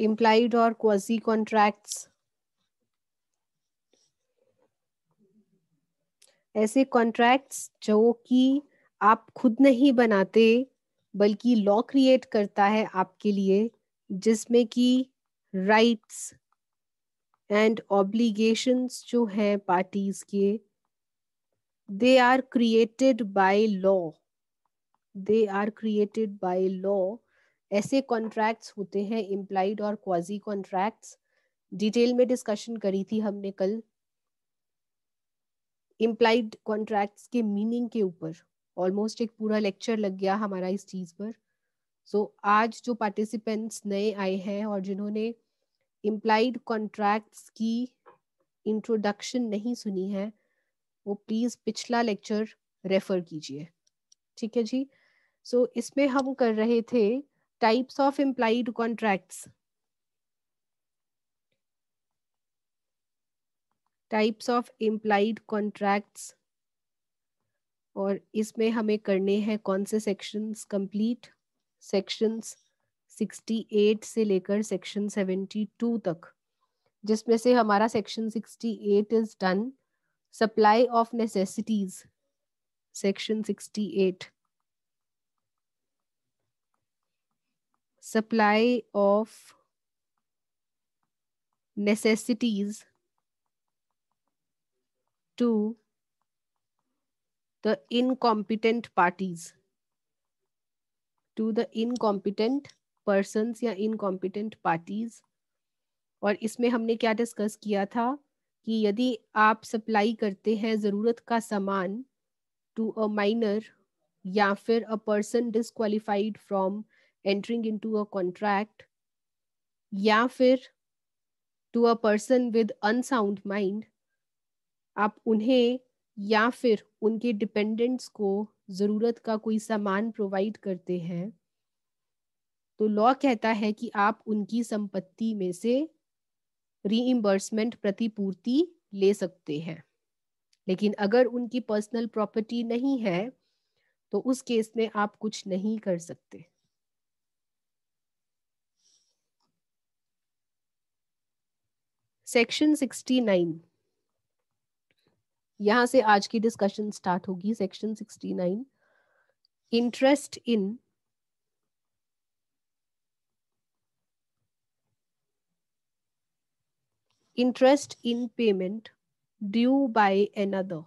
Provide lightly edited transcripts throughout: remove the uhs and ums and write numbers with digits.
Implied और quasi contracts ऐसे contracts जो कि आप खुद नहीं बनाते बल्कि लॉ क्रिएट करता है आपके लिए, जिसमें कि राइट्स एंड ऑब्लिगेशंस जो हैं पार्टीज के, they are created by law, they are created by law. ऐसे कॉन्ट्रैक्ट्स होते हैं इम्प्लाइड और क्वाजी कॉन्ट्रैक्ट्स। डिटेल में डिस्कशन करी थी हमने कल इम्प्लाइड कॉन्ट्रैक्ट्स के मीनिंग के ऊपर। ऑलमोस्ट एक पूरा लेक्चर लग गया हमारा इस चीज पर। सो आज जो पार्टिसिपेंट्स नए आए हैं और जिन्होंने इम्प्लाइड कॉन्ट्रैक्ट्स की इंट्रोडक्शन नहीं सुनी है, वो प्लीज पिछला लेक्चर रेफर कीजिए। ठीक है जी। सो इसमें हम कर रहे थे types of implied contracts, types of implied contracts, और इसमें हमें करने हैं कौन से सेक्शंस कंप्लीट? सेक्शंस 68 से लेकर सेक्शन 72 तक, जिसमें से हमारा section 68 is done. Supply of necessities, section 68, supply of necessities to the incompetent parties, to the incompetent persons या incompetent parties। और इसमें हमने क्या डिस्कस किया था कि यदि आप सप्लाई करते हैं ज़रूरत का सामान टू अ माइनर या फिर a person disqualified from entering into a contract, या फिर to a person with unsound mind, आप उन्हें या फिर उनके डिपेंडेंट्स को ज़रूरत का कोई सामान प्रोवाइड करते हैं, तो लॉ कहता है कि आप उनकी संपत्ति में से रीइंबर्समेंट प्रतिपूर्ति ले सकते हैं। लेकिन अगर उनकी पर्सनल प्रॉपर्टी नहीं है तो उस केस में आप कुछ नहीं कर सकते। सेक्शन 69, यहां से आज की डिस्कशन स्टार्ट होगी। Section 69, interest in payment due by another,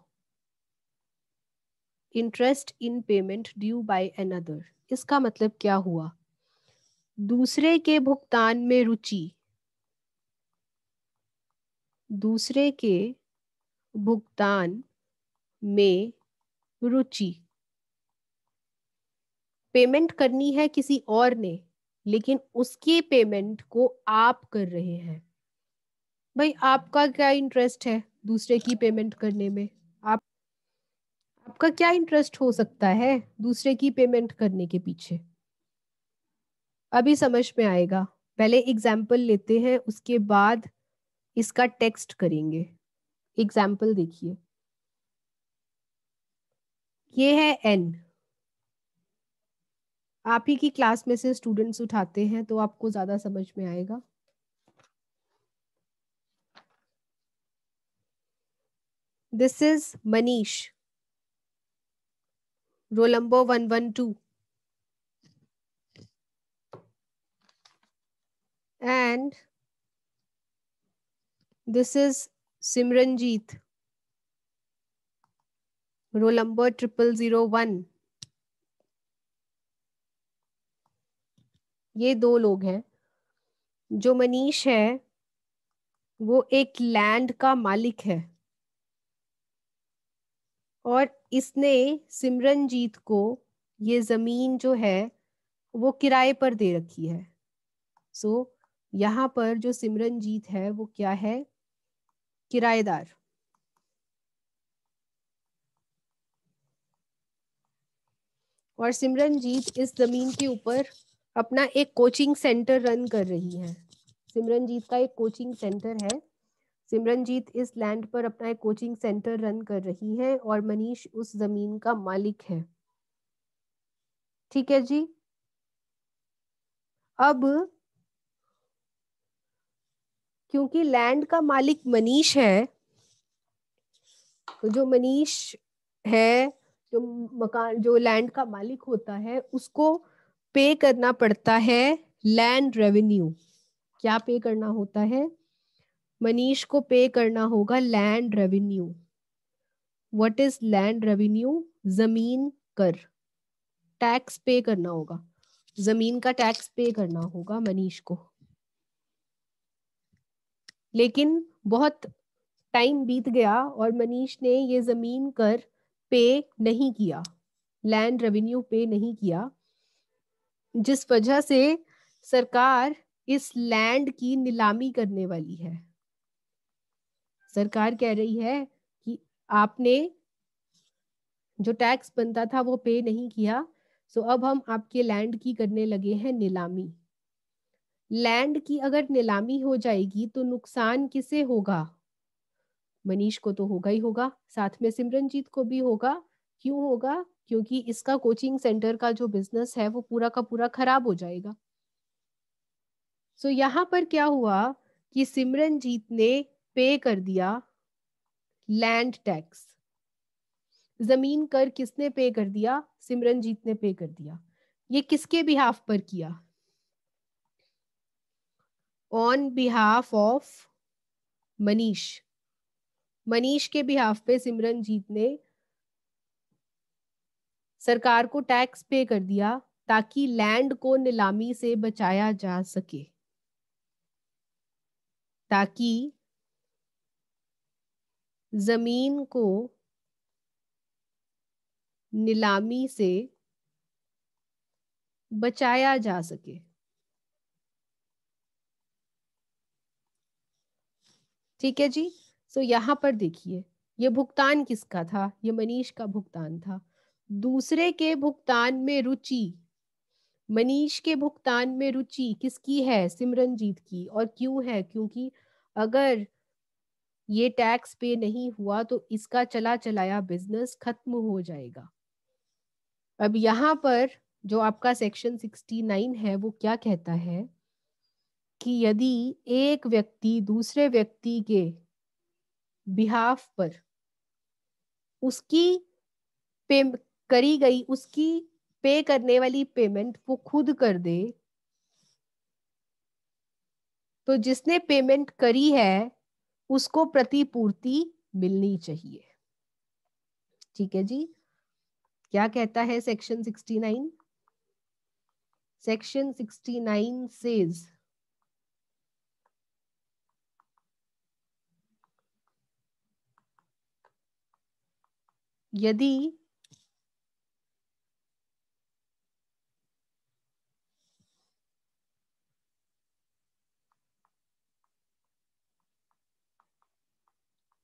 interest in payment due by another. इसका मतलब क्या हुआ? दूसरे के भुगतान में रुचि, दूसरे के भुगतान में रुचि, पेमेंट करनी है किसी और ने लेकिन उसकी पेमेंट को आप कर रहे हैं। भाई आपका क्या इंटरेस्ट है दूसरे की पेमेंट करने में? आपका क्या इंटरेस्ट हो सकता है दूसरे की पेमेंट करने के पीछे? अभी समझ में आएगा। पहले एग्जाम्पल लेते हैं, उसके बाद इसका टेक्स्ट करेंगे। एग्जाम्पल देखिए, ये है एन। आप ही की क्लास में से स्टूडेंट्स उठाते हैं तो आपको ज्यादा समझ में आएगा। This is Manish, roll number 112, and this is Simranjeet, roll number 0001। ये दो लोग हैं। जो मनीष है वो एक लैंड का मालिक है और इसने सिमरनजीत को ये जमीन जो है वो किराए पर दे रखी है। सो यहाँ पर जो सिमरनजीत है वो क्या है? किराएदार। और सिमरनजीत इस जमीन के ऊपर अपना एक कोचिंग सेंटर रन कर रही है। सिमरनजीत का एक कोचिंग सेंटर है। सिमरनजीत इस लैंड पर अपना एक कोचिंग सेंटर रन कर रही है और मनीष उस जमीन का मालिक है। ठीक है जी। अब क्योंकि लैंड का मालिक मनीष है, तो जो मनीष है, जो मकान, जो लैंड का मालिक होता है, उसको पे करना पड़ता है लैंड रेवेन्यू। क्या पे करना होता है? मनीष को पे करना होगा land revenue. What is land revenue? जमीन कर, टैक्स पे करना होगा, जमीन का टैक्स पे करना होगा मनीष को। लेकिन बहुत टाइम बीत गया और मनीष ने ये जमीन कर पे नहीं किया, लैंड रेवेन्यू पे नहीं किया, जिस वजह से सरकार इस लैंड की नीलामी करने वाली है। सरकार कह रही है कि आपने जो टैक्स बनता था वो पे नहीं किया, सो अब हम आपके लैंड की करने लगे हैं नीलामी। लैंड की अगर नीलामी हो जाएगी तो नुकसान किसे होगा? मनीष को तो होगा ही होगा, साथ में सिमरनजीत को भी होगा। क्यों होगा? क्योंकि इसका कोचिंग सेंटर का जो बिजनेस है वो पूरा का पूरा खराब हो जाएगा। सो यहाँ पर क्या हुआ कि सिमरनजीत ने पे कर दिया लैंड टैक्स। जमीन कर किसने पे कर दिया? सिमरनजीत ने पे कर दिया। ये किसके बिहाफ पर किया? On behalf of Manish. Manish के बिहाफ पे सिमरनजीत ने सरकार को टैक्स पे कर दिया ताकि लैंड को नीलामी से बचाया जा सके, ताकि जमीन को नीलामी से बचाया जा सके। ठीक है जी। सो यहाँ पर देखिए, ये भुगतान किसका था? ये मनीष का भुगतान था। दूसरे के भुगतान में रुचि, मनीष के भुगतान में रुचि किसकी है? सिमरनजीत की। और क्यों है? क्योंकि अगर ये टैक्स पे नहीं हुआ तो इसका चला चलाया बिजनेस खत्म हो जाएगा। अब यहाँ पर जो आपका सेक्शन 69 है वो क्या कहता है कि यदि एक व्यक्ति दूसरे व्यक्ति के बिहाफ पर उसकी पे करी गई, उसकी पे करने वाली पेमेंट वो खुद कर दे, तो जिसने पेमेंट करी है उसको प्रतिपूर्ति मिलनी चाहिए। ठीक है जी। क्या कहता है सेक्शन 69? सेक्शन 69 सेज यदि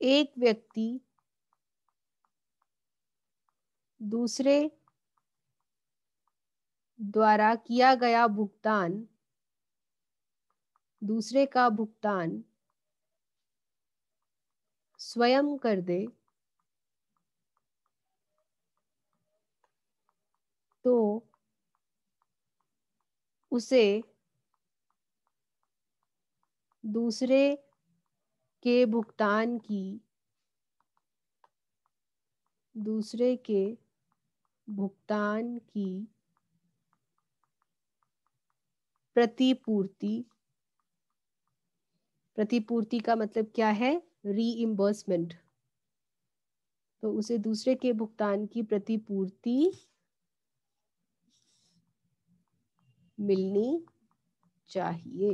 एक व्यक्ति दूसरे द्वारा किया गया भुगतान, दूसरे का भुगतान स्वयं कर दे, तो उसे दूसरे के भुगतान की, दूसरे के भुगतान की प्रतिपूर्ति, प्रतिपूर्ति का मतलब क्या है? रीइंबर्समेंट। तो उसे दूसरे के भुगतान की प्रतिपूर्ति मिलनी चाहिए।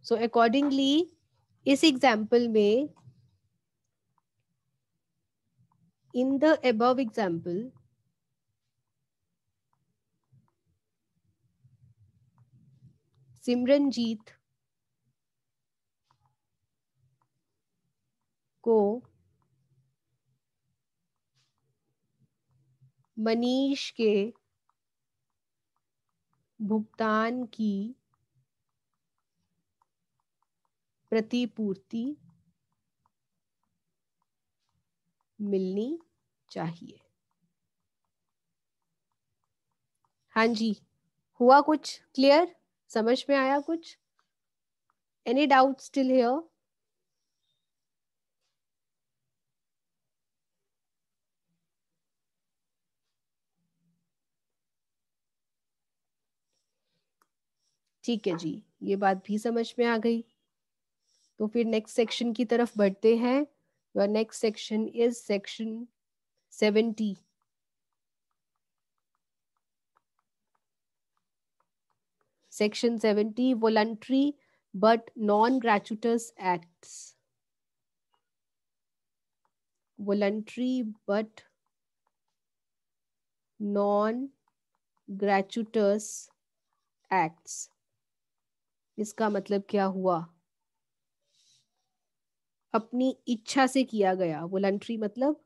सो अकॉर्डिंगली इस एग्जाम्पल में, in the above example, Simranjeet को मनीष के भुगतान की प्रतिपूर्ति मिलनी चाहिए। हाँ जी, हुआ कुछ क्लियर? समझ में आया कुछ? Any doubt still here? ठीक है जी, ये बात भी समझ में आ गई। तो फिर नेक्स्ट सेक्शन की तरफ बढ़ते हैं। Your next section is section 70। Section 70, voluntary but non-gratuitous acts. Voluntary but non-gratuitous acts. इसका मतलब क्या हुआ? अपनी इच्छा से किया गया। वॉलंटरी मतलब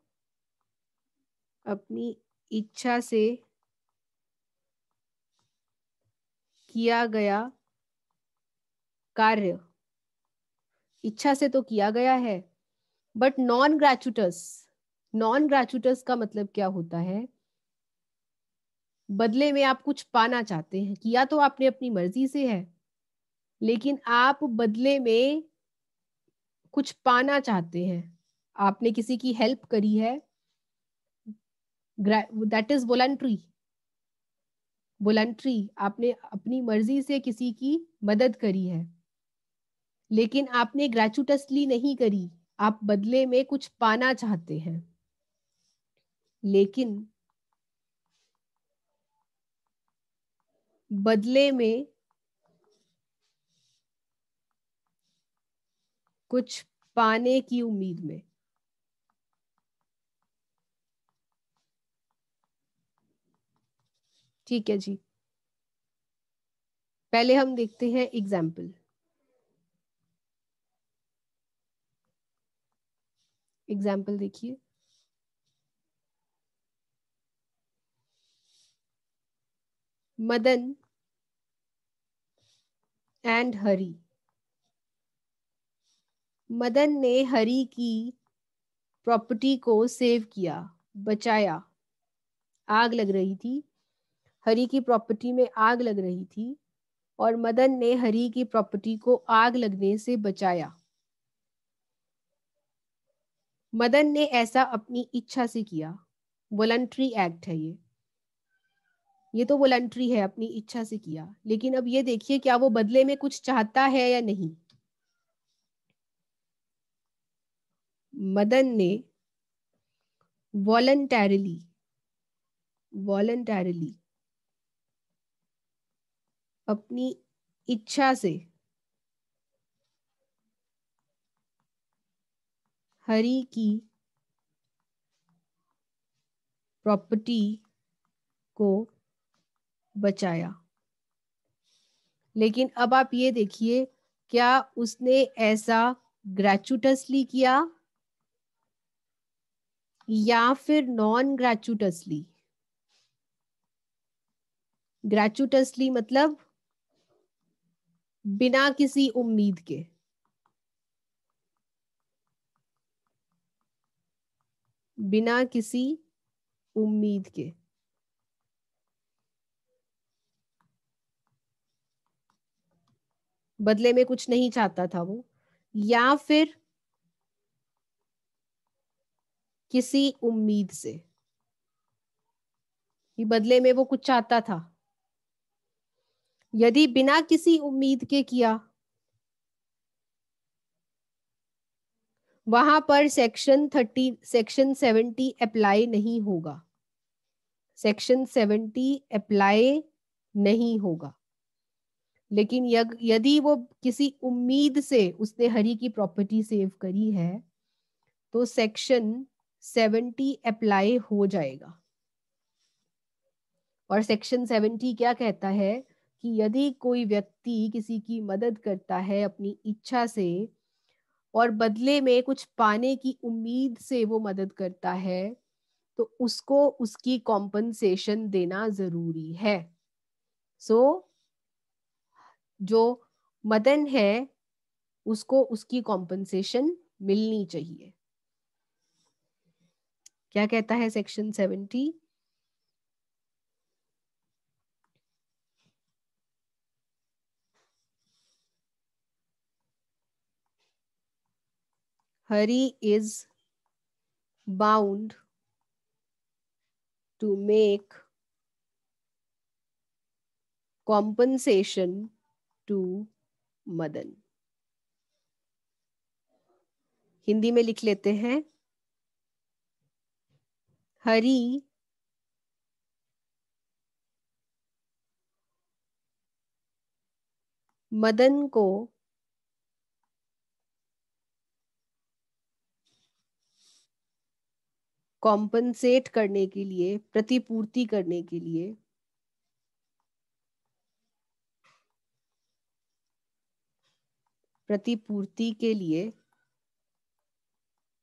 अपनी इच्छा से किया गया कार्य। इच्छा से तो किया गया है, बट नॉन ग्रेचुटस। नॉन ग्रेचुटस का मतलब क्या होता है? बदले में आप कुछ पाना चाहते हैं। किया तो आपने अपनी मर्जी से है, लेकिन आप बदले में कुछ पाना चाहते हैं। आपने किसी की हेल्प करी है, दैट इज वॉलंटरी। वॉलंटरी, आपने अपनी मर्जी से किसी की मदद करी है, लेकिन आपने ग्रेचुटसली नहीं करी। आप बदले में कुछ पाना चाहते हैं, लेकिन बदले में कुछ पाने की उम्मीद में। ठीक है जी, पहले हम देखते हैं एग्जाम्पल। एग्जाम्पल देखिए। मदन एंड हरी। मदन ने हरी की प्रॉपर्टी को सेव किया, बचाया। आग लग रही थी, हरी की प्रॉपर्टी में आग लग रही थी, और मदन ने हरी की प्रॉपर्टी को आग लगने से बचाया। मदन ने ऐसा अपनी इच्छा से किया। वॉलंटरी एक्ट है ये तो वॉलंटरी है, अपनी इच्छा से किया। लेकिन अब ये देखिए, क्या वो बदले में कुछ चाहता है या नहीं? मदन ने वॉलंटैरिली वॉलंटैरिली अपनी इच्छा से हरी की प्रॉपर्टी को बचाया। लेकिन अब आप ये देखिए, क्या उसने ऐसा ग्रेचुटसली किया या फिर नॉन ग्रेचुटसली? ग्रेचुटसली मतलब बिना किसी उम्मीद के। बिना किसी उम्मीद के। बदले में कुछ नहीं चाहता था वो, या फिर किसी उम्मीद से कि बदले में वो कुछ चाहता था। यदि बिना किसी उम्मीद के किया, वहां पर सेक्शन 70 अप्लाई नहीं होगा। सेक्शन 70 अप्लाई नहीं होगा। लेकिन यदि वो किसी उम्मीद से उसने हरी की प्रॉपर्टी सेव करी है, तो सेक्शन 70 अप्लाई हो जाएगा। और सेक्शन 70 क्या कहता है कि यदि कोई व्यक्ति किसी की मदद करता है अपनी इच्छा से, और बदले में कुछ पाने की उम्मीद से वो मदद करता है, तो उसको उसकी कॉम्पनसेशन देना जरूरी है। सो जो मदन है उसको उसकी कॉम्पनसेशन मिलनी चाहिए। क्या कहता है section 70? Hari is bound to make compensation to Madan. Hindi में लिख लेते हैं। हरि मदन को कॉम्पनसेट करने के लिए, प्रतिपूर्ति करने के लिए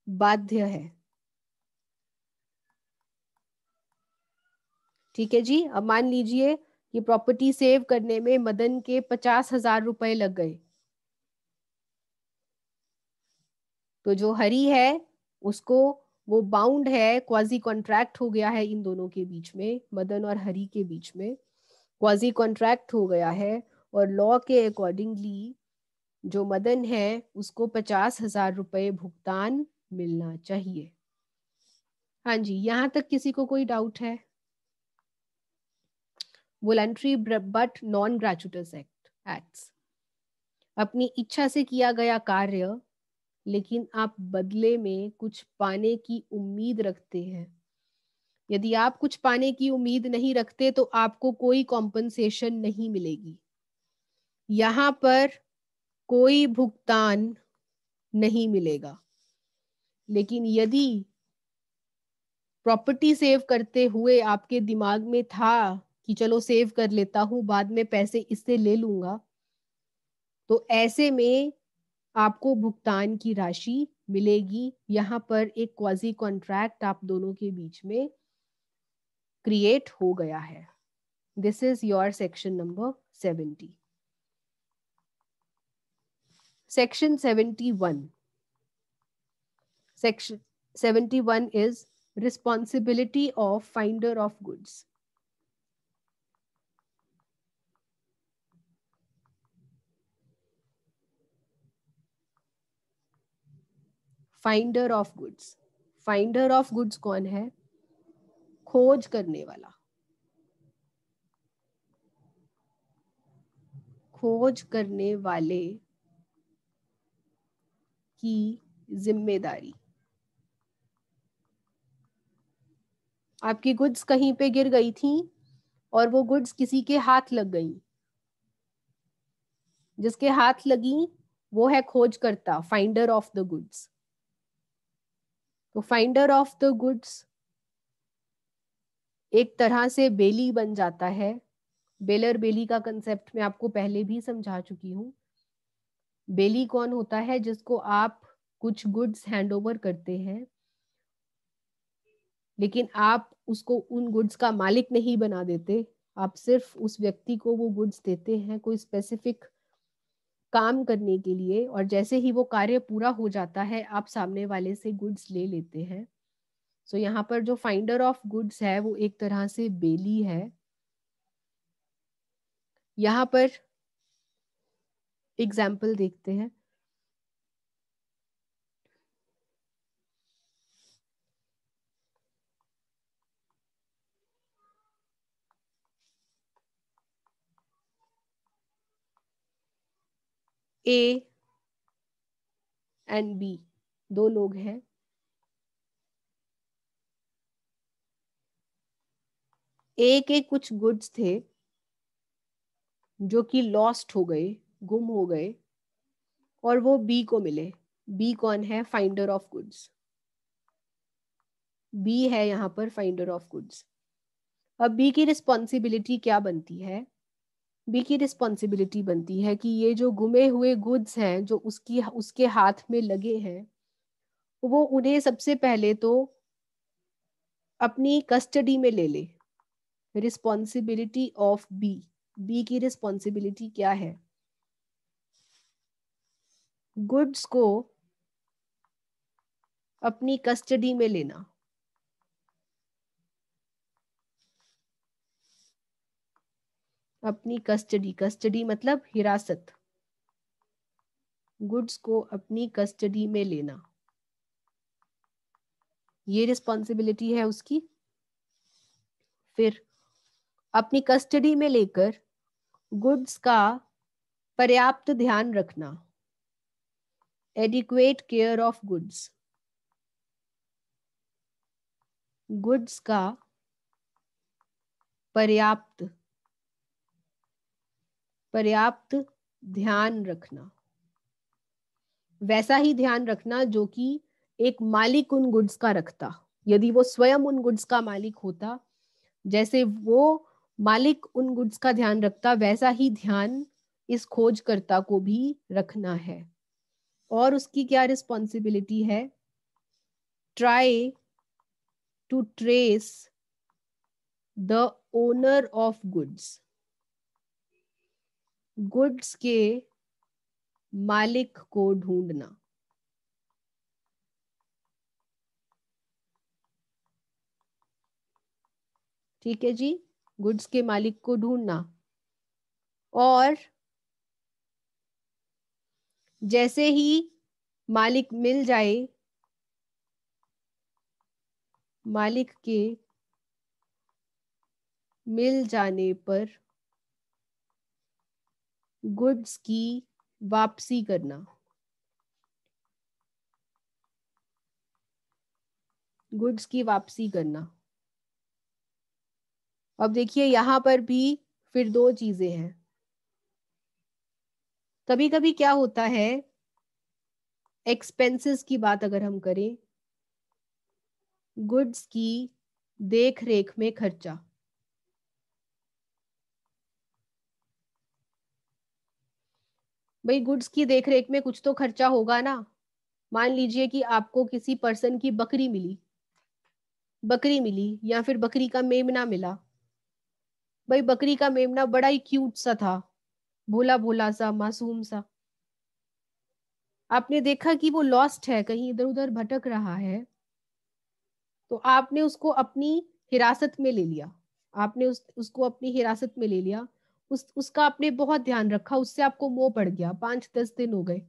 बाध्य है। ठीक है जी। अब मान लीजिए कि प्रॉपर्टी सेव करने में मदन के 50,000 रुपए लग गए, तो जो हरि है उसको, वो बाउंड है, क्वाजी कॉन्ट्रैक्ट हो गया है इन दोनों के बीच में, मदन और हरि के बीच में क्वाजी कॉन्ट्रैक्ट हो गया है, और लॉ के अकॉर्डिंगली जो मदन है उसको 50,000 रुपए भुगतान मिलना चाहिए। हाँ जी, यहां तक किसी को कोई डाउट है? वॉलंटरी बट नॉन ग्रेचुटस एक्ट्स, अपनी इच्छा से किया गया कार्य लेकिन आप बदले में कुछ पाने की उम्मीद रखते हैं। यदि आप कुछ पाने की उम्मीद नहीं रखते तो आपको कोई कॉम्पनसेशन नहीं मिलेगी। यहां पर कोई भुगतान नहीं मिलेगा। लेकिन यदि प्रॉपर्टी सेव करते हुए आपके दिमाग में था कि चलो सेव कर लेता हूं, बाद में पैसे इससे ले लूंगा, तो ऐसे में आपको भुगतान की राशि मिलेगी। यहां पर एक क्वाजी कॉन्ट्रैक्ट आप दोनों के बीच में क्रिएट हो गया है। This is your section number 70। Section 71। Section 71 is responsibility of finder of goods. Finder of goods. Finder of goods कौन है? खोज करने वाला। खोज करने वाले की जिम्मेदारी। आपकी गुड्स कहीं पे गिर गई थी और वो गुड्स किसी के हाथ लग गई, जिसके हाथ लगी वो है खोजकर्ता, फाइंडर ऑफ द गुड्स। तो फाइंडर ऑफ द गुड्स एक तरह से बेली बन जाता है। बेलर बेली का कंसेप्ट मैं आपको पहले भी समझा चुकी हूँ। बेली कौन होता है? जिसको आप कुछ गुड्स हैंड ओवर करते हैं, लेकिन आप उसको उन गुड्स का मालिक नहीं बना देते, आप सिर्फ उस व्यक्ति को वो गुड्स देते हैं कोई स्पेसिफिक काम करने के लिए, और जैसे ही वो कार्य पूरा हो जाता है आप सामने वाले से गुड्स ले लेते हैं। सो यहाँ पर जो फाइंडर ऑफ गुड्स है वो एक तरह से बेली है। यहाँ पर एग्जाम्पल देखते हैं। ए एंड बी दो लोग हैं। ए के कुछ गुड्स थे जो कि लॉस्ट हो गए, गुम हो गए, और वो बी को मिले। बी कौन है? Finder of goods. बी है यहाँ पर फाइंडर ऑफ गुड्स। अब बी की रिस्पॉन्सिबिलिटी क्या बनती है? बी की रिस्पॉन्सिबिलिटी बनती है कि ये जो गुमे हुए गुड्स हैं जो उसके हाथ में लगे हैं, वो उन्हें सबसे पहले तो अपनी कस्टडी में ले ले। Responsibility of B. बी की रिस्पॉन्सिबिलिटी क्या है? गुड्स को अपनी कस्टडी में लेना। अपनी कस्टडी, कस्टडी मतलब हिरासत। गुड्स को अपनी कस्टडी में लेना। ये रिस्पॉन्सिबिलिटी है उसकी। फिर अपनी कस्टडी में लेकर गुड्स का पर्याप्त ध्यान रखना, adequate care of goods, goods का पर्याप्त ध्यान रखना, वैसा ही ध्यान रखना जो कि एक मालिक उन गुड्स का रखता। यदि वो स्वयं उन गुड्स का मालिक होता, जैसे वो मालिक उन गुड्स का ध्यान रखता, वैसा ही ध्यान इस खोजकर्ता को भी रखना है। और उसकी क्या रिस्पॉन्सिबिलिटी है? Try to trace the owner of goods, goods के मालिक को ढूंढना। ठीक है जी, गुड्स के मालिक को ढूंढना। और जैसे ही मालिक मिल जाए, मालिक के मिल जाने पर गुड्स की वापसी करना, गुड्स की वापसी करना। अब देखिए यहां पर भी फिर दो चीजें हैं। कभी कभी क्या होता है, एक्सपेंसेस की बात अगर हम करें, गुड्स की देख रेख में खर्चा, भाई गुड्स की देख रेख में कुछ तो खर्चा होगा ना। मान लीजिए कि आपको किसी पर्सन की बकरी मिली या फिर बकरी का मेमना मिला। भाई बकरी का मेमना बड़ा ही क्यूट सा था, भोला भोला सा, मासूम सा। आपने देखा कि वो लॉस्ट है, कहीं इधर उधर भटक रहा है, तो आपने उसको अपनी हिरासत में ले लिया। आपने उसको अपनी हिरासत में ले लिया, उसका आपने बहुत ध्यान रखा, उससे आपको मोह पड़ गया। 5-10 दिन हो गए,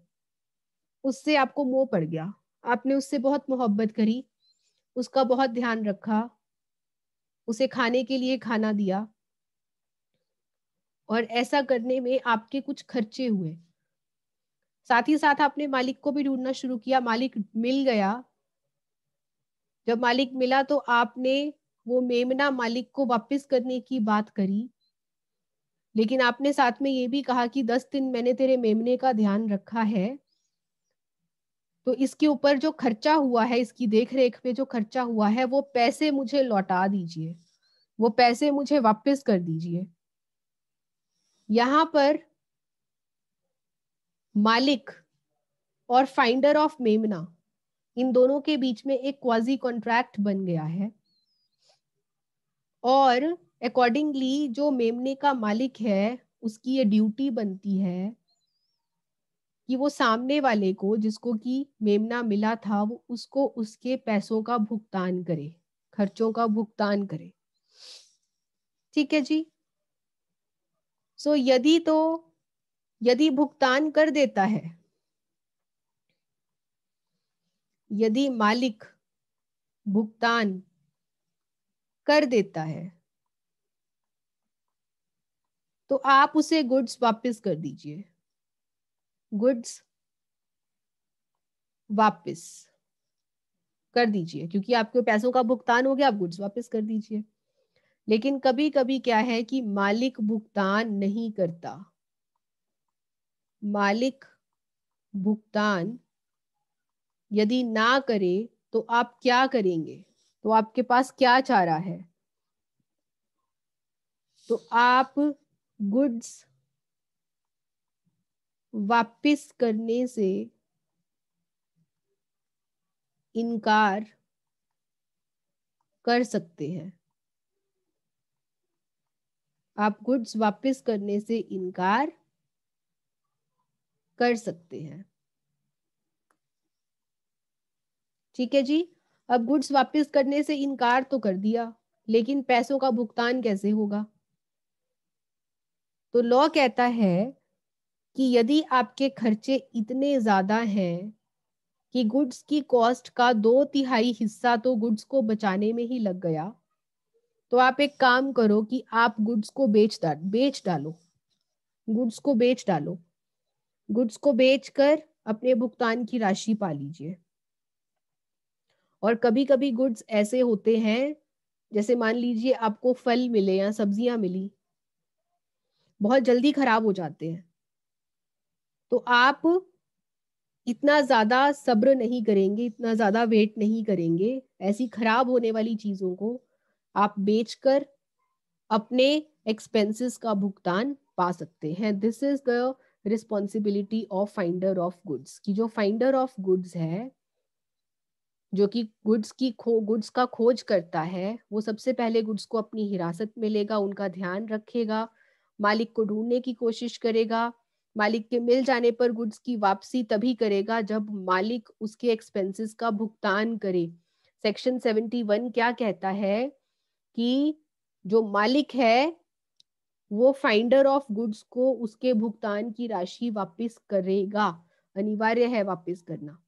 उससे आपको मोह पड़ गया, आपने उससे बहुत मोहब्बत करी, उसका बहुत ध्यान रखा, उसे खाने के लिए खाना दिया, और ऐसा करने में आपके कुछ खर्चे हुए। साथ ही साथ आपने मालिक को भी ढूंढना शुरू किया, मालिक मिल गया। जब मालिक मिला तो आपने वो मेमना मालिक को वापस करने की बात करी, लेकिन आपने साथ में ये भी कहा कि 10 दिन मैंने तेरे मेमने का ध्यान रखा है, तो इसके ऊपर जो खर्चा हुआ है, इसकी देख रेख पे जो खर्चा हुआ है, वो पैसे मुझे लौटा दीजिए, वो पैसे मुझे वापस कर दीजिए। यहां पर मालिक और फाइंडर ऑफ मेमना, इन दोनों के बीच में एक क्वाजी कॉन्ट्रैक्ट बन गया है। और अकॉर्डिंगली जो मेमने का मालिक है, उसकी ये ड्यूटी बनती है कि वो सामने वाले को, जिसको कि मेमना मिला था, वो उसको उसके पैसों का भुगतान करे, खर्चों का भुगतान करे। ठीक है जी। सो यदि भुगतान कर देता है, यदि मालिक भुगतान कर देता है, तो आप उसे गुड्स वापस कर दीजिए, गुड्स वापस कर दीजिए, क्योंकि आपके पैसों का भुगतान हो गया, आप गुड्स वापस कर दीजिए। लेकिन कभी कभी क्या है कि मालिक भुगतान नहीं करता। मालिक भुगतान यदि ना करे तो आप क्या करेंगे? तो आपके पास क्या चारा है? तो आप गुड्स वापस करने से इनकार कर सकते हैं। आप गुड्स वापस करने से इनकार कर सकते हैं। ठीक है जी। अब गुड्स वापस करने से इनकार तो कर दिया, लेकिन पैसों का भुगतान कैसे होगा? तो लॉ कहता है कि यदि आपके खर्चे इतने ज्यादा हैं कि गुड्स की कॉस्ट का 2/3 हिस्सा तो गुड्स को बचाने में ही लग गया, तो आप एक काम करो कि आप गुड्स को बेच डालो, गुड्स को बेच डालो, गुड्स को बेचकर अपने भुगतान की राशि पा लीजिए। और कभी कभी गुड्स ऐसे होते हैं, जैसे मान लीजिए आपको फल मिले या सब्जियां मिली, बहुत जल्दी खराब हो जाते हैं, तो आप इतना ज्यादा सब्र नहीं करेंगे, इतना ज्यादा वेट नहीं करेंगे, ऐसी खराब होने वाली चीजों को आप बेचकर अपने एक्सपेंसेस का भुगतान पा सकते हैं। This is the responsibility of finder of goods, की जो फाइंडर ऑफ गुड्स है, जो कि गुड्स का खोज करता है, वो सबसे पहले गुड्स को अपनी हिरासत में लेगा, उनका ध्यान रखेगा, मालिक को ढूंढने की कोशिश करेगा। मालिक के मिल जाने पर गुड्स की वापसी तभी करेगा जब मालिक उसके एक्सपेंसेस का भुगतान करे। सेक्शन 71 क्या कहता है कि जो मालिक है वो फाइंडर ऑफ गुड्स को उसके भुगतान की राशि वापस करेगा, अनिवार्य है वापस करना।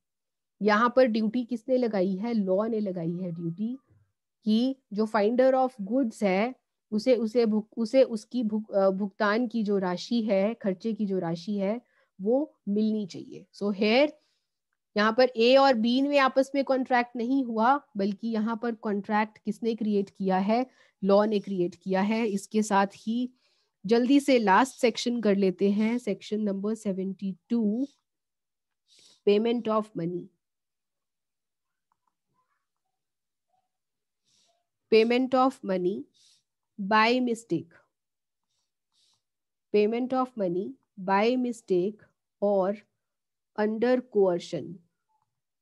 यहाँ पर ड्यूटी किसने लगाई है? लॉ ने लगाई है ड्यूटी, कि जो फाइंडर ऑफ गुड्स है उसे उसकी भुगतान की जो राशि है, खर्चे की जो राशि है, वो मिलनी चाहिए। सो हेयर यहाँ पर ए और बी में आपस में कॉन्ट्रैक्ट नहीं हुआ, बल्कि यहाँ पर कॉन्ट्रैक्ट किसने क्रिएट किया है? लॉ ने क्रिएट किया है। इसके साथ ही जल्दी से लास्ट सेक्शन कर लेते हैं, section number 72, payment of money. Payment of money by mistake, payment of money by mistake और अंडर कोअर्शन।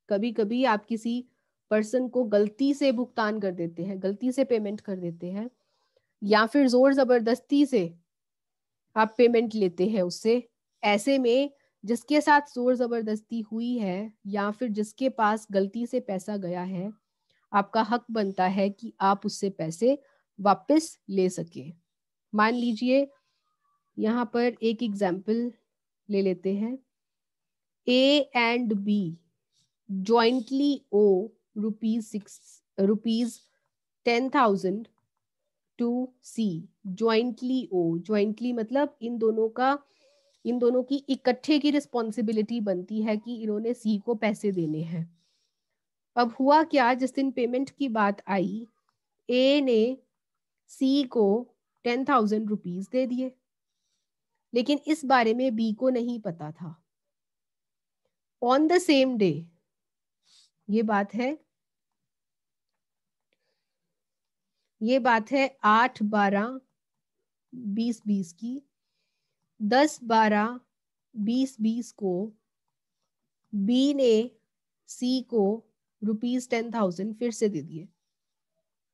कभी कभी आप किसी पर्सन को गलती से भुगतान कर देते हैं, गलती से पेमेंट कर देते हैं, या फिर जोर जबरदस्ती से आप पेमेंट लेते हैं उससे। ऐसे में जिसके साथ जोर जबरदस्ती हुई है या फिर जिसके पास गलती से पैसा गया है, आपका हक बनता है कि आप उससे पैसे वापस ले सके। मान लीजिए यहाँ पर एक एग्जाम्पल ले लेते हैं। A and B jointly owe rupees 10,000 to C. Jointly owe, jointly मतलब इन दोनों की इकट्ठे की रिस्पॉन्सिबिलिटी बनती है कि इन्होंने सी को पैसे देने हैं। अब हुआ क्या, जिस दिन पेमेंट की बात आई, ए ने सी को 10,000 रुपीज दे दिए, लेकिन इस बारे में बी को नहीं पता था। ऑन द सेम डे, ये बात है 8/12/2020 की, 10/12/2020 को बी ने सी को ₹10,000 फिर से दे दिए।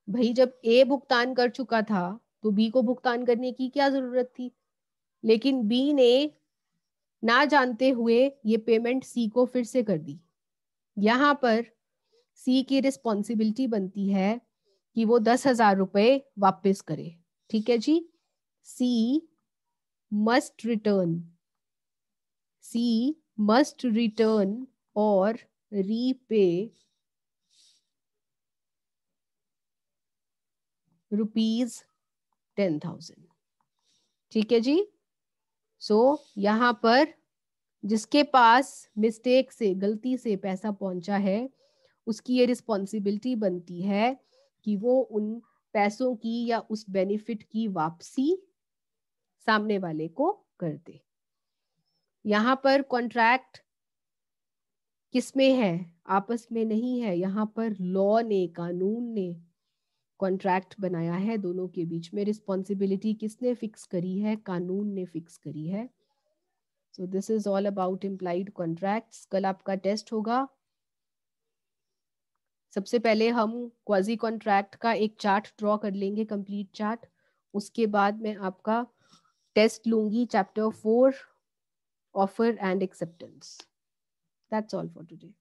भाई जब ए भुगतान कर चुका था तो बी को भुगतान करने की क्या जरूरत थी? लेकिन बी ने ना जानते हुए ये पेमेंट सी को फिर से कर दी। यहाँ पर सी की रिस्पॉन्सिबिलिटी बनती है कि वो 10,000 रुपए वापस करे। ठीक है जी। सी मस्ट रिटर्न, सी मस्ट रिटर्न और रीपे ₹10,000। ठीक है जी। सो यहाँ पर जिसके पास मिस्टेक से, गलती से पैसा पहुंचा है, उसकी ये रिस्पॉन्सिबिलिटी बनती है कि वो उन पैसों की या उस बेनिफिट की वापसी सामने वाले को कर दे। यहाँ पर कॉन्ट्रैक्ट किसमें है? आपस में नहीं है। यहाँ पर लॉ ने, कानून ने कॉन्ट्रैक्ट बनाया है। दोनों के बीच में रिस्पॉन्सिबिलिटी किसने फिक्स करी है? कानून ने फिक्स करी है। So this is all about implied contracts. कल आपका टेस्ट होगा। सबसे पहले हम क्वाजी कॉन्ट्रैक्ट का एक चार्ट ड्रॉ कर लेंगे, कंप्लीट चार्ट। उसके बाद मैं आपका टेस्ट लूंगी chapter 4, offer and acceptance. That's all for today.